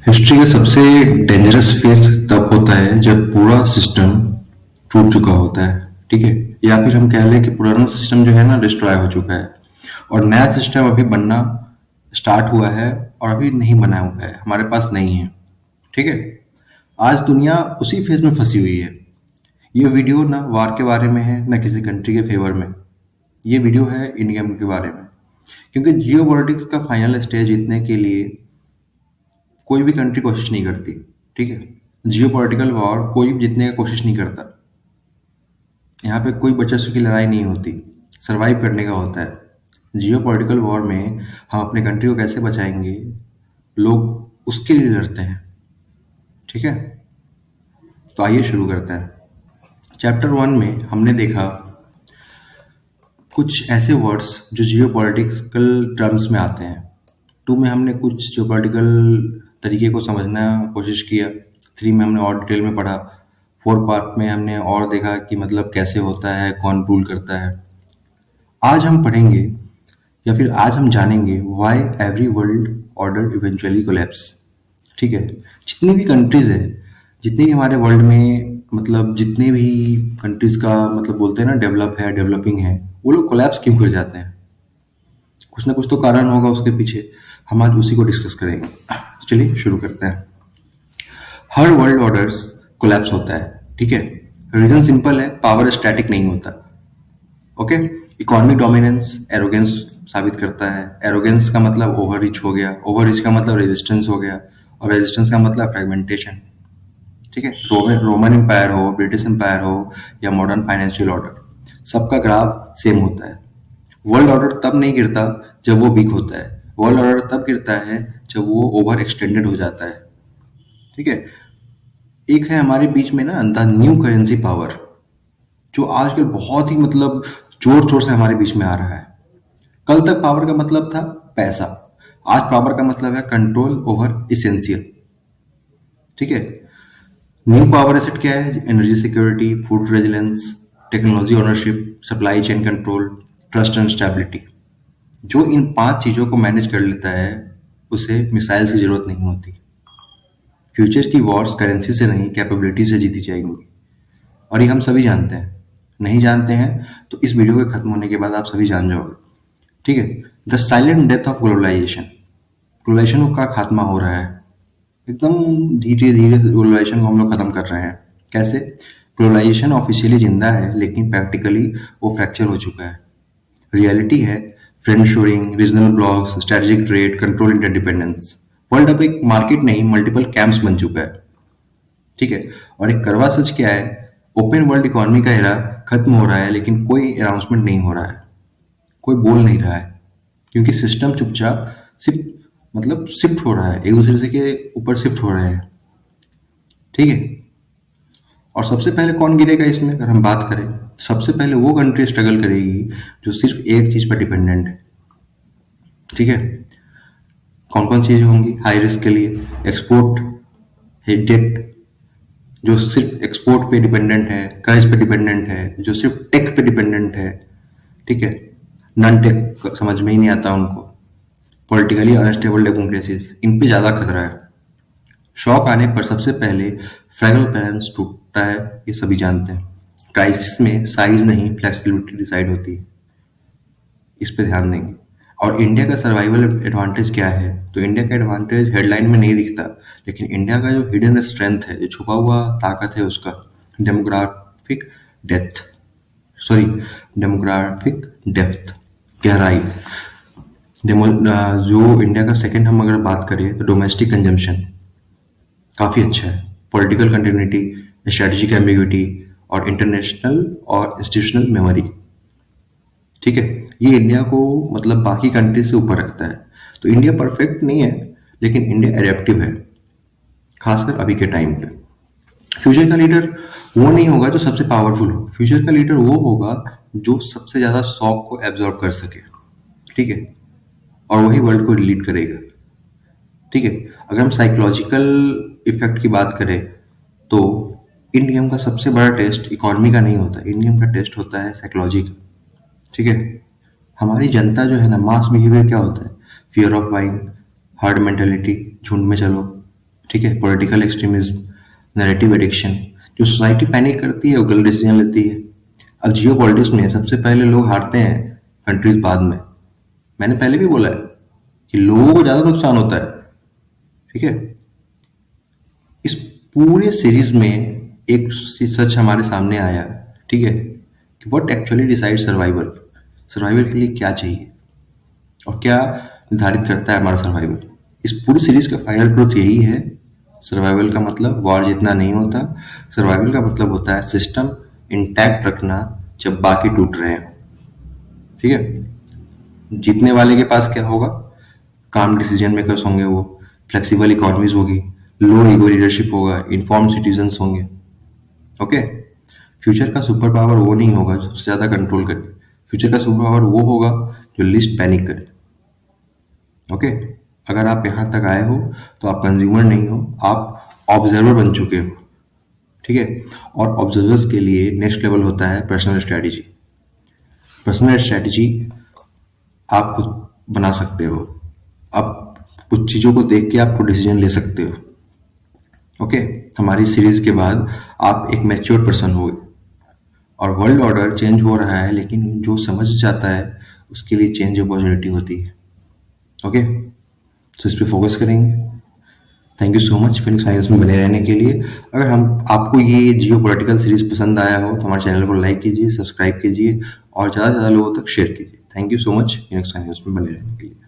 History का सबसे dangerous phase तब होता है जब पूरा सिस्टम टूट चुका होता है। ठीक है। या फिर हम कह लें कि पुराना सिस्टम जो है ना डिस्ट्रॉय हो चुका है और नया सिस्टम अभी बनना स्टार्ट हुआ है और अभी नहीं बना हुआ है, हमारे पास नहीं है। ठीक है। आज दुनिया उसी फेज में फंसी हुई है। ये वीडियो ना वार के बारे में है ना किसी कंट्री के फेवर में। ये वीडियो है इंडिया के बारे में, क्योंकि जियो पॉलिटिक्स का फाइनल स्टेज जीतने के लिए कोई भी कंट्री कोशिश नहीं करती। ठीक है। जियो पॉलिटिकल वॉर कोई भी जीतने की कोशिश नहीं करता। यहाँ पे कोई बचत की लड़ाई नहीं होती, सरवाइव करने का होता है। जियो पॉलिटिकल वॉर में हम अपने कंट्री को कैसे बचाएंगे, लोग उसके लिए लड़ते हैं। ठीक है। तो आइए शुरू करते हैं। चैप्टर 1 में हमने देखा कुछ ऐसे वर्ड्स जो जियो पॉलिटिकल टर्म्स में आते हैं। 2 में हमने कुछ जियो पॉलिटिकल तरीके को समझना कोशिश किया। 3 में हमने और डिटेल में पढ़ा। 4 पार्ट में हमने और देखा कि मतलब कैसे होता है, कौन रूल करता है। आज हम पढ़ेंगे या फिर आज हम जानेंगे why every world order eventually collapse. ठीक है। जितनी भी कंट्रीज है, जितने भी हमारे वर्ल्ड में मतलब जितने भी कंट्रीज का मतलब बोलते हैं ना डेवलप है, डेवलपिंग है, वो लोग कोलैप्स क्यों कर जाते हैं? कुछ ना कुछ तो कारण होगा उसके पीछे। हम आज उसी को डिस्कस करेंगे। चलिए शुरू करते हैं। हर वर्ल्ड ऑर्डर्स कोलैप्स होता है। ठीक है। रीजन सिंपल है, पावर स्टैटिक नहीं होता। ओके। इकोनॉमिक डोमिनेंस एरोगेंस साबित करता है। एरोगेंस का मतलब ओवर रीच हो गया, ओवर रीच का मतलब रेजिस्टेंस हो गया, और रेजिस्टेंस का मतलब फ्रेगमेंटेशन। ठीक है। रोमन एम्पायर हो, ब्रिटिश एम्पायर हो या मॉडर्न फाइनेंशियल ऑर्डर, सबका ग्राफ सेम होता है। वर्ल्ड ऑर्डर तब नहीं गिरता जब वो वीक होता है। वर्ल्ड ऑर्डर तब गिरता है जब वो ओवर एक्सटेंडेड हो जाता है। ठीक है। एक है हमारे बीच में ना द न्यू करेंसी पावर, जो आजकल बहुत ही मतलब जोर शोर से हमारे बीच में आ रहा है। कल तक पावर का मतलब था पैसा, आज पावर का मतलब है कंट्रोल ओवर इसेंशियल। ठीक है। न्यू पावर एसेट क्या है? Energy security, food resilience, technology ownership, supply chain control, trust and stability. जो इन 5 चीजों को मैनेज कर लेता है उसे मिसाइल्स की जरूरत नहीं होती। फ्यूचर की वॉर्स करेंसी से नहीं, कैपेबिलिटी से जीती जाएंगी, और ये हम सभी जानते हैं। नहीं जानते हैं तो इस वीडियो के खत्म होने के बाद आप सभी जान जाओगे। ठीक है। The silent death of globalisation. Globalisation का खात्मा हो रहा है। एकदम धीरे धीरे ग्लोबलाइजेशन को हम लोग खत्म कर रहे हैं। कैसे? ग्लोबलाइजेशन ऑफिशियली जिंदा है लेकिन प्रैक्टिकली वो फ्रैक्चर हो चुका है। रियलिटी है friend shoring, regional blocks, strategic trade, control interdependence. World अब एक मार्केट नहीं, मल्टीपल कैंप्स बन चुका है। ठीक है। और एक कड़वा सच क्या है? ओपन वर्ल्ड इकोनॉमी का एरा खत्म हो रहा है लेकिन कोई अनाउंसमेंट नहीं हो रहा है, कोई बोल नहीं रहा है, क्योंकि सिस्टम चुपचाप सिर्फ मतलब शिफ्ट हो रहा है, एक दूसरे से के ऊपर शिफ्ट हो रहे हैं। ठीक है। और सबसे पहले कौन गिरेगा इसमें अगर हम बात करें? सबसे पहले वो कंट्री स्ट्रगल करेगी जो सिर्फ एक चीज पर डिपेंडेंट है। ठीक है। कौन कौन चीजें होंगी हाई रिस्क के लिए? एक्सपोर्ट, डेट, जो सिर्फ एक्सपोर्ट पे डिपेंडेंट है, कर्ज पे डिपेंडेंट है, जो सिर्फ टेक पे डिपेंडेंट है। ठीक है। नॉन टेक समझ में ही नहीं आता उनको। पॉलिटिकली अनस्टेबल डेमोक्रेसीज, इन पे ज्यादा खतरा है। शॉक आने पर सबसे पहले फ्रैगल बैलेंस टूटता है, ये सभी जानते हैं। क्राइसिस में साइज नहीं फ्लेक्सिबिलिटी डिसाइड होती है। इस पे ध्यान देंगे। और इंडिया का सर्वाइवल एडवांटेज क्या है? तो इंडिया का एडवांटेज हेडलाइन में नहीं दिखता, लेकिन इंडिया का जो हिडन स्ट्रेंथ है, जो छुपा हुआ ताकत है उसका, demographic depth, sorry demographic depth, गहराई। जो इंडिया का सेकंड हम अगर बात करें तो डोमेस्टिक कंजम्पशन काफ़ी अच्छा है। पॉलिटिकल कंटिन्यूटी, स्ट्रेटेजिक एम्बिग्यूटी, और इंटरनेशनल और इंस्टीट्यूशनल मेमोरी। ठीक है। ये इंडिया को मतलब बाकी कंट्री से ऊपर रखता है। तो इंडिया परफेक्ट नहीं है लेकिन इंडिया एडेप्टिव है, खासकर अभी के टाइम पे। फ्यूचर का लीडर वो नहीं होगा जो सबसे पावरफुल हो। फ्यूचर का लीडर वो होगा जो सबसे ज्यादा शॉक को एब्जॉर्ब कर सके। ठीक है। और वही वर्ल्ड को लीड करेगा। ठीक है। अगर हम साइकोलॉजिकल इफेक्ट की बात करें तो इन गेम का सबसे बड़ा टेस्ट इकोनॉमी का नहीं होता, इन गेम का टेस्ट होता है साइकोलॉजी का। ठीक है। हमारी जनता जो है ना, मास बिहेवियर क्या होता है? Fear of buying, herd mentality, झुंड में चलो, ठीक है, पॉलिटिकल एक्सट्रीमिज्म, नैरेटिव एडिक्शन। जो सोसाइटी पैनिक करती है वो गलत डिसीजन लेती है। अब जियो पॉलिटिक्स में सबसे पहले लोग हारते हैं, कंट्रीज बाद में। मैंने पहले भी बोला है कि लोगों को ज्यादा नुकसान होता है। ठीक है, इस पूरे सीरीज में एक सच हमारे सामने आया, ठीक है, कि what actually decide survival. Survival के लिए क्या चाहिए और क्या निर्धारित करता है हमारा सर्वाइवल। इस पूरी सीरीज का फाइनल ट्रूथ यही है, सर्वाइवल का मतलब वॉर जीतना नहीं होता। सर्वाइवल का मतलब होता है सिस्टम इंटैक्ट रखना जब बाकी टूट रहे हैं। ठीक है, जीतने वाले के पास क्या होगा? काम डिसीजन मेकर्स होंगे, वो फ्लेक्सिबल इकोनॉमीज होगी, लो ईगो लीडरशिप होगा, इन्फॉर्म सिटीजन्स होंगे। ओके, फ्यूचर का सुपर पावर वो नहीं होगा जो सबसे ज्यादा कंट्रोल करे। फ्यूचर का सुपर पावर वो होगा जो लिस्ट पैनिक करे। ओके, अगर आप यहाँ तक आए हो तो आप कंज्यूमर नहीं हो, आप ऑब्जर्वर बन चुके हो। ठीक है, और ऑब्जर्वर्स के लिए नेक्स्ट लेवल होता है पर्सनल स्ट्रैटेजी। पर्सनल स्ट्रैटेजी आप खुद बना सकते हो। आप कुछ चीज़ों को देख के आपको डिसीजन ले सकते हो। ओके, हमारी सीरीज के बाद आप एक मैच्योर पर्सन हो और वर्ल्ड ऑर्डर चेंज हो रहा है, लेकिन जो समझ जाता है उसके लिए चेंज अपॉर्चुनिटी होती है। ओके, तो इस पे फोकस करेंगे। Thank you so much Phoenix science में बने रहने के लिए। अगर हम आपको ये जियो पॉलिटिकल सीरीज पसंद आया हो तो हमारे चैनल को लाइक कीजिए, सब्सक्राइब कीजिए और ज़्यादा से ज़्यादा लोगों तक शेयर कीजिए। Thank you so much Phoenix science में बने रहने के लिए।